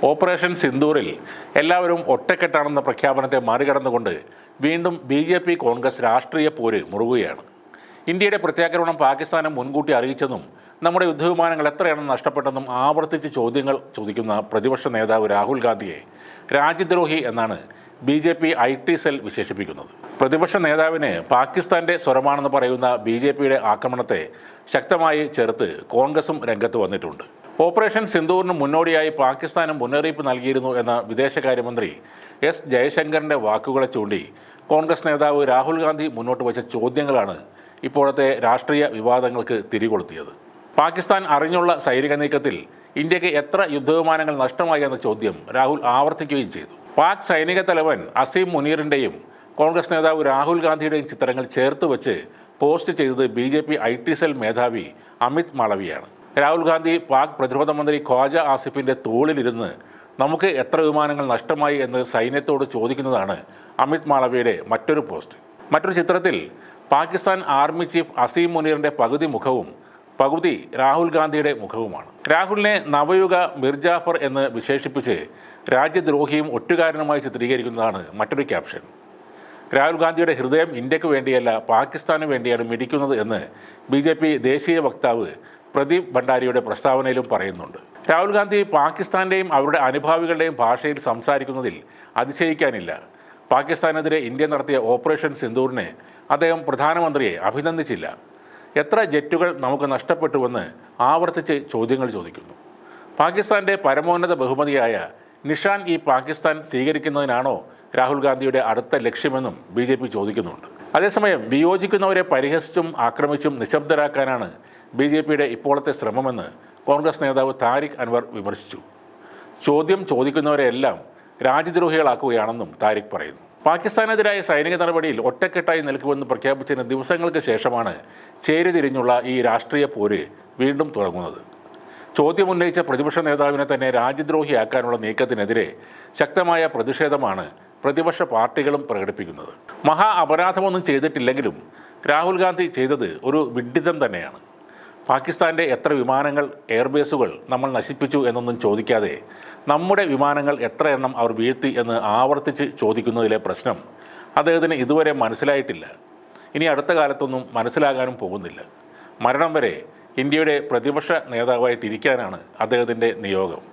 Operation സിന്ദൂറിൽ എല്ലാവരും ഒറ്റക്കെട്ടാണെന്ന പ്രഖ്യാപനത്തെ മറികടന്നുകൊണ്ട് വീണ്ടും ബി.ജെ.പി. കോൺഗ്രസ് രാഷ്ട്രീയ പോര് മുറുകുകയാണ്. ഇന്ത്യയുടെ പ്രത്യാക്രമണം പാകിസ്ഥാനെ മുൻകൂട്ടി അറിയിച്ചെന്നും നമ്മുടെ യുദ്ധവിമാനങ്ങൾ എത്രയാണെന്ന് നഷ്ടപ്പെട്ടെന്നും ആവർത്തിച്ച് ചോദ്യങ്ങൾ ചോദിക്കുന്ന പ്രതിപക്ഷ നേതാവ് രാഹുൽ ഗാന്ധിയെ രാജ്യദ്രോഹി എന്നാണ് ബി.ജെ.പി. IT സെൽ വിശേഷിപ്പിക്കുന്നത്. പ്രതിപക്ഷ നേതാവിന് പാകിസ്ഥാന്റെ സ്വരമാണെന്ന് പറയുന്ന ബി.ജെ.പിയുടെ ആക്രമണത്തെ ശക്തമായി ചേർത്ത് കോൺഗ്രസും രംഗത്ത് വന്നിട്ടുണ്ട്. ഓപ്പറേഷൻ സിന്ദൂറിന് മുന്നോടിയായി പാകിസ്ഥാന് മുന്നറിയിപ്പ് നൽകിയിരുന്നു എന്ന വിദേശകാര്യമന്ത്രി എസ് ജയശങ്കറിൻ്റെ വാക്കുകളെ ചൂണ്ടി കോൺഗ്രസ് നേതാവ് രാഹുൽ ഗാന്ധി മുന്നോട്ട് വച്ച ചോദ്യങ്ങളാണ് ഇപ്പോഴത്തെ രാഷ്ട്രീയ വിവാദങ്ങൾക്ക് തിരികൊളുത്തിയത്. പാകിസ്ഥാൻ അറിഞ്ഞുള്ള സൈനിക നീക്കത്തിൽ ഇന്ത്യക്ക് എത്ര യുദ്ധവിമാനങ്ങൾ നഷ്ടമായി എന്ന ചോദ്യം രാഹുൽ ആവർത്തിക്കുകയും ചെയ്തു. പാക് സൈനിക തലവൻ അസീം മുനീറിൻ്റെയും കോൺഗ്രസ് നേതാവ് രാഹുൽ ഗാന്ധിയുടെയും ചിത്രങ്ങൾ ചേർത്ത് വെച്ച് പോസ്റ്റ് ചെയ്തത് ബി.ജെ.പി. IT സെൽ മേധാവി അമിത് മാളവിയാണ്. രാഹുൽ ഗാന്ധി പാക് പ്രതിരോധ മന്ത്രി ഖ്വാജ ആസിഫിൻ്റെ തോളിലിരുന്ന് നമുക്ക് എത്ര വിമാനങ്ങൾ നഷ്ടമായി എന്ന് സൈന്യത്തോട് ചോദിക്കുന്നതാണ് അമിത് മാളവിയുടെ മറ്റൊരു പോസ്റ്റ്. മറ്റൊരു ചിത്രത്തിൽ പാകിസ്ഥാൻ ആർമി ചീഫ് അസീം മുനീറിൻ്റെ പകുതി മുഖവും പകുതി രാഹുൽ ഗാന്ധിയുടെ മുഖവുമാണ്. രാഹുലിനെ നവയുഗ മിർജാഫർ എന്ന് വിശേഷിപ്പിച്ച് രാജ്യദ്രോഹിയും ഒറ്റുകാരനുമായി ചിത്രീകരിക്കുന്നതാണ് മറ്റൊരു ക്യാപ്ഷൻ. രാഹുൽ ഗാന്ധിയുടെ ഹൃദയം ഇന്ത്യക്ക് വേണ്ടിയല്ല പാകിസ്ഥാന് വേണ്ടിയാണ് മിടിക്കുന്നത് എന്ന് ബി.ജെ.പി. ദേശീയ വക്താവ് പ്രദീപ് ഭണ്ഡാരിയുടെ പ്രസ്താവനയിലും പറയുന്നുണ്ട്. രാഹുൽ ഗാന്ധി പാകിസ്ഥാൻ്റെയും അവരുടെ അനുഭാവികളുടെയും ഭാഷയിൽ സംസാരിക്കുന്നതിൽ അതിശയിക്കാനില്ല. പാകിസ്ഥാനെതിരെ ഇന്ത്യ നടത്തിയ ഓപ്പറേഷൻ സിന്ദൂറിനെ അദ്ദേഹം പ്രധാനമന്ത്രിയെ അഭിനന്ദിച്ചില്ല. എത്ര ജെറ്റുകൾ നമുക്ക് നഷ്ടപ്പെട്ടുവെന്ന് ആവർത്തിച്ച് ചോദ്യങ്ങൾ ചോദിക്കുന്നു. പാകിസ്ഥാൻ്റെ പരമോന്നത ബഹുമതിയായ നിഷാൻ ഈ പാകിസ്ഥാൻ സ്വീകരിക്കുന്നതിനാണോ രാഹുൽ ഗാന്ധിയുടെ അടുത്ത ലക്ഷ്യമെന്നും ബി.ജെ.പി. ചോദിക്കുന്നുണ്ട്. അതേസമയം വിയോജിക്കുന്നവരെ പരിഹസിച്ചും ആക്രമിച്ചും നിശബ്ദരാക്കാനാണ് ബി.ജെ.പിയുടെ ഇപ്പോഴത്തെ ശ്രമമെന്ന് കോൺഗ്രസ് നേതാവ് താരിഖ് അൻവർ വിമർശിച്ചു. ചോദ്യം ചോദിക്കുന്നവരെല്ലാം രാജ്യദ്രോഹികളാക്കുകയാണെന്നും താരിഖ് പറയുന്നു. പാകിസ്ഥാനെതിരായ സൈനിക നടപടിയിൽ ഒറ്റക്കെട്ടായി നിൽക്കുമെന്ന് പ്രഖ്യാപിച്ചതിന് ദിവസങ്ങൾക്ക് ശേഷമാണ് ചേരിതിരിഞ്ഞുള്ള ഈ രാഷ്ട്രീയ പോര് വീണ്ടും തുടങ്ങുന്നത്. ചോദ്യമുന്നയിച്ച പ്രതിപക്ഷ നേതാവിനെ തന്നെ രാജ്യദ്രോഹിയാക്കാനുള്ള നീക്കത്തിനെതിരെ ശക്തമായ പ്രതിഷേധമാണ് പ്രതിപക്ഷ പാർട്ടികളും പ്രകടിപ്പിക്കുന്നത്. മഹാ അപരാധമൊന്നും ചെയ്തിട്ടില്ലെങ്കിലും രാഹുൽ ഗാന്ധി ചെയ്തത് ഒരു വിഡ്ഢിത്തം തന്നെയാണ്. പാകിസ്ഥാൻ്റെ എത്ര വിമാനങ്ങൾ എയർബേസുകൾ നമ്മൾ നശിപ്പിച്ചു എന്നൊന്നും ചോദിക്കാതെ നമ്മുടെ വിമാനങ്ങൾ എത്ര എണ്ണം അവർ വീഴ്ത്തി എന്ന് ആവർത്തിച്ച് ചോദിക്കുന്നതിലെ പ്രശ്നം അദ്ദേഹത്തിന് ഇതുവരെ മനസ്സിലായിട്ടില്ല. ഇനി അടുത്ത കാലത്തൊന്നും മനസ്സിലാകാനും പോകുന്നില്ല. മരണം വരെ ഇന്ത്യയുടെ പ്രതിപക്ഷ നേതാവായിട്ടിരിക്കാനാണ് അദ്ദേഹത്തിൻ്റെ നിയോഗം.